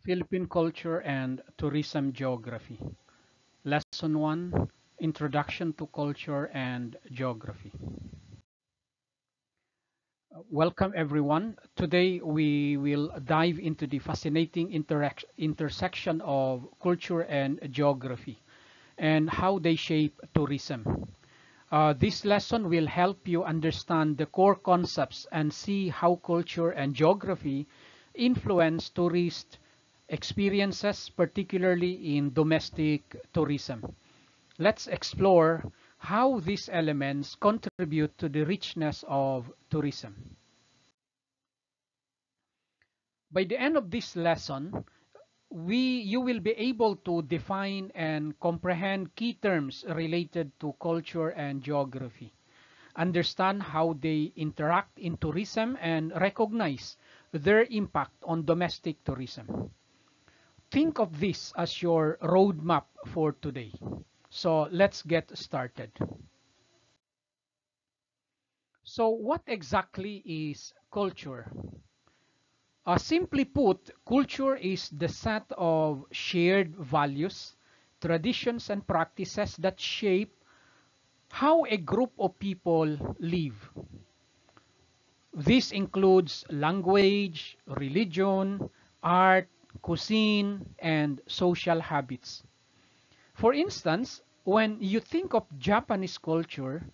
Philippine Culture and Tourism Geography. Lesson 1, Introduction to Culture and Geography. Welcome everyone. Today we will dive into the fascinating intersection of culture and geography and how they shape tourism. This lesson will help you understand the core concepts and see how culture and geography influence tourist experiences, particularly in domestic tourism. Let's explore how these elements contribute to the richness of tourism. By the end of this lesson, you will be able to define and comprehend key terms related to culture and geography, understand how they interact in tourism, and recognize their impact on domestic tourism. Think of this as your roadmap for today. So let's get started. So what exactly is culture? Simply put, culture is the set of shared values, traditions, and practices that shape how a group of people live. This includes language, religion, art, cuisine, and social habits. For instance, when you think of Japanese culture,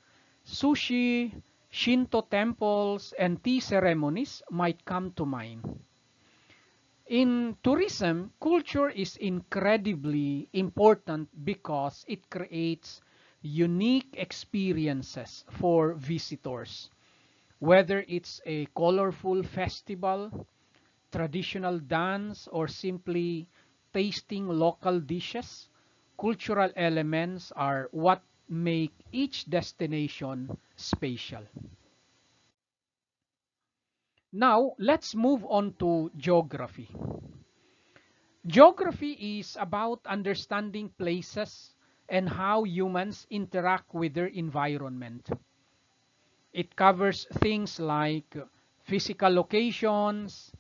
sushi, Shinto temples, and tea ceremonies might come to mind. In tourism, culture is incredibly important because it creates unique experiences for visitors. Whether it's a colorful festival, traditional dance, or simply tasting local dishes, cultural elements are what make each destination special. Now, let's move on to geography. Geography is about understanding places and how humans interact with their environment. It covers things like physical locations,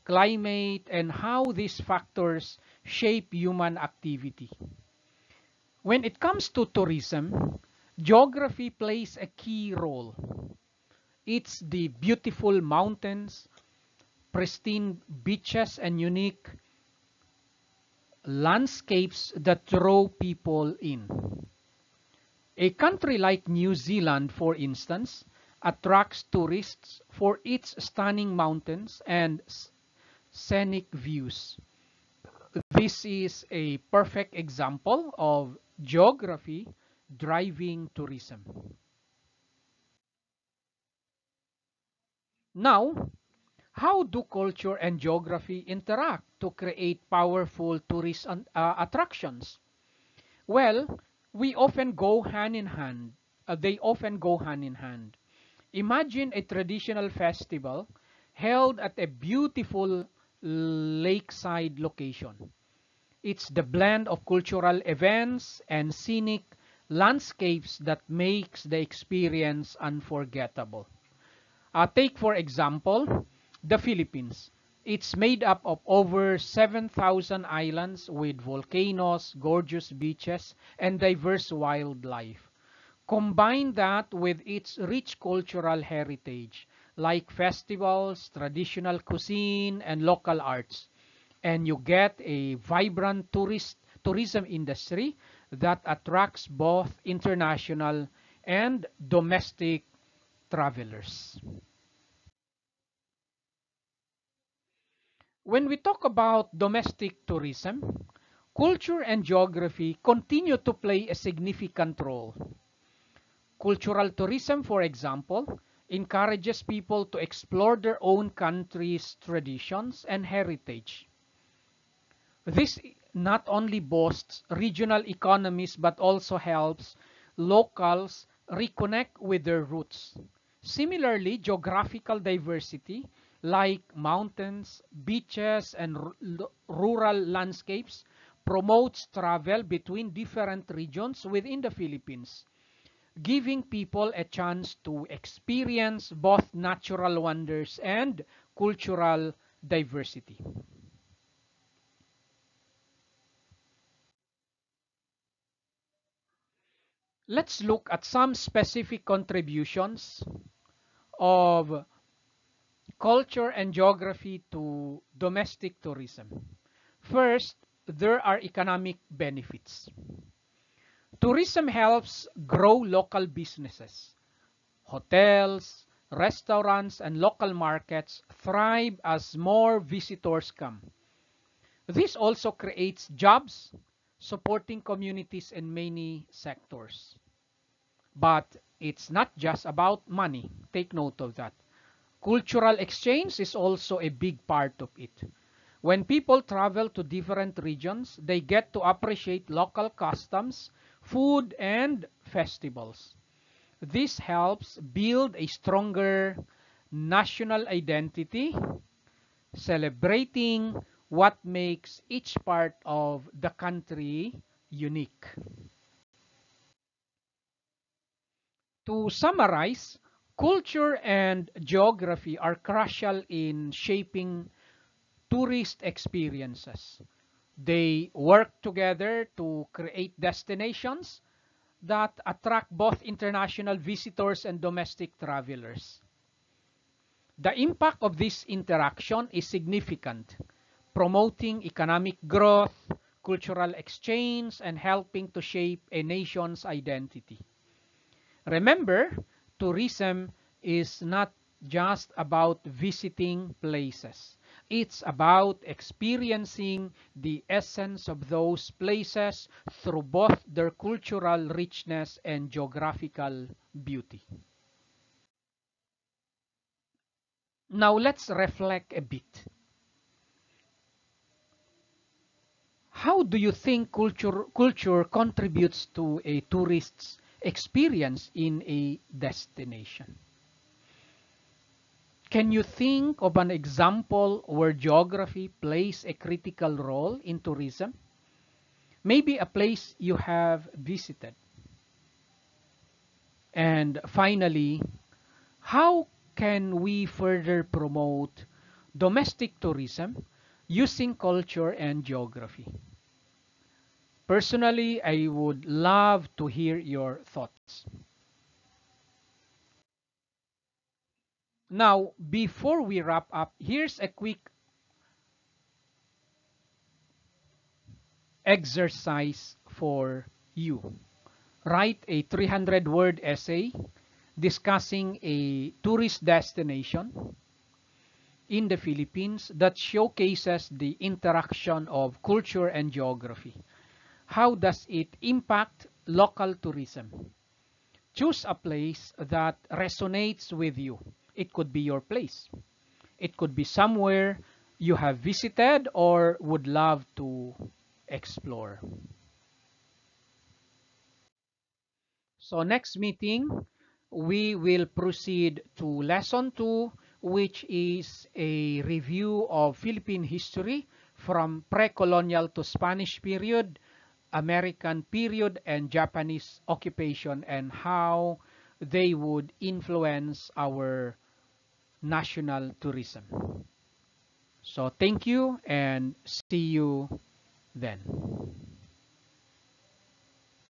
climate, and how these factors shape human activity. When it comes to tourism, geography plays a key role. It's the beautiful mountains, pristine beaches, and unique landscapes that draw people in. A country like New Zealand, for instance, attracts tourists for its stunning mountains and scenic views. This is a perfect example of geography driving tourism. Now, how do culture and geography interact to create powerful tourist attractions? Well, we often go hand in hand. They often go hand in hand. Imagine a traditional festival held at a beautiful lakeside location. It's the blend of cultural events and scenic landscapes that makes the experience unforgettable. Take for example, the Philippines. It's made up of over 7,000 islands with volcanoes, gorgeous beaches, and diverse wildlife. Combine that with its rich cultural heritage, like festivals, traditional cuisine, and local arts, and you get a vibrant tourism industry that attracts both international and domestic travelers. When we talk about domestic tourism, culture and geography continue to play a significant role. Cultural tourism, for example, encourages people to explore their own country's traditions and heritage. This not only boosts regional economies but also helps locals reconnect with their roots. Similarly, geographical diversity like mountains, beaches, and rural landscapes promotes travel between different regions within the Philippines, giving people a chance to experience both natural wonders and cultural diversity. Let's look at some specific contributions of culture and geography to domestic tourism. First, there are economic benefits. Tourism helps grow local businesses. Hotels, restaurants, and local markets thrive as more visitors come. This also creates jobs, supporting communities in many sectors. But it's not just about money. Take note of that. Cultural exchange is also a big part of it. When people travel to different regions, they get to appreciate local customs, food, and festivals. This helps build a stronger national identity, celebrating what makes each part of the country unique. To summarize, culture and geography are crucial in shaping tourist experiences. They work together to create destinations that attract both international visitors and domestic travelers. The impact of this interaction is significant, promoting economic growth, cultural exchange, and helping to shape a nation's identity. Remember, tourism is not just about visiting places. It's about experiencing the essence of those places through both their cultural richness and geographical beauty. Now let's reflect a bit. How do you think culture contributes to a tourist's experience in a destination? Can you think of an example where geography plays a critical role in tourism? Maybe a place you have visited. And finally, how can we further promote domestic tourism using culture and geography? Personally, I would love to hear your thoughts. Now, before we wrap up, here's a quick exercise for you. Write a 300-word essay discussing a tourist destination in the Philippines that showcases the interaction of culture and geography. How does it impact local tourism? Choose a place that resonates with you. It could be your place. It could be somewhere you have visited or would love to explore. So next meeting, we will proceed to lesson 2, which is a review of Philippine history from pre-colonial to Spanish period, American period, and Japanese occupation, and how they would influence our national tourism. So thank you and see you then.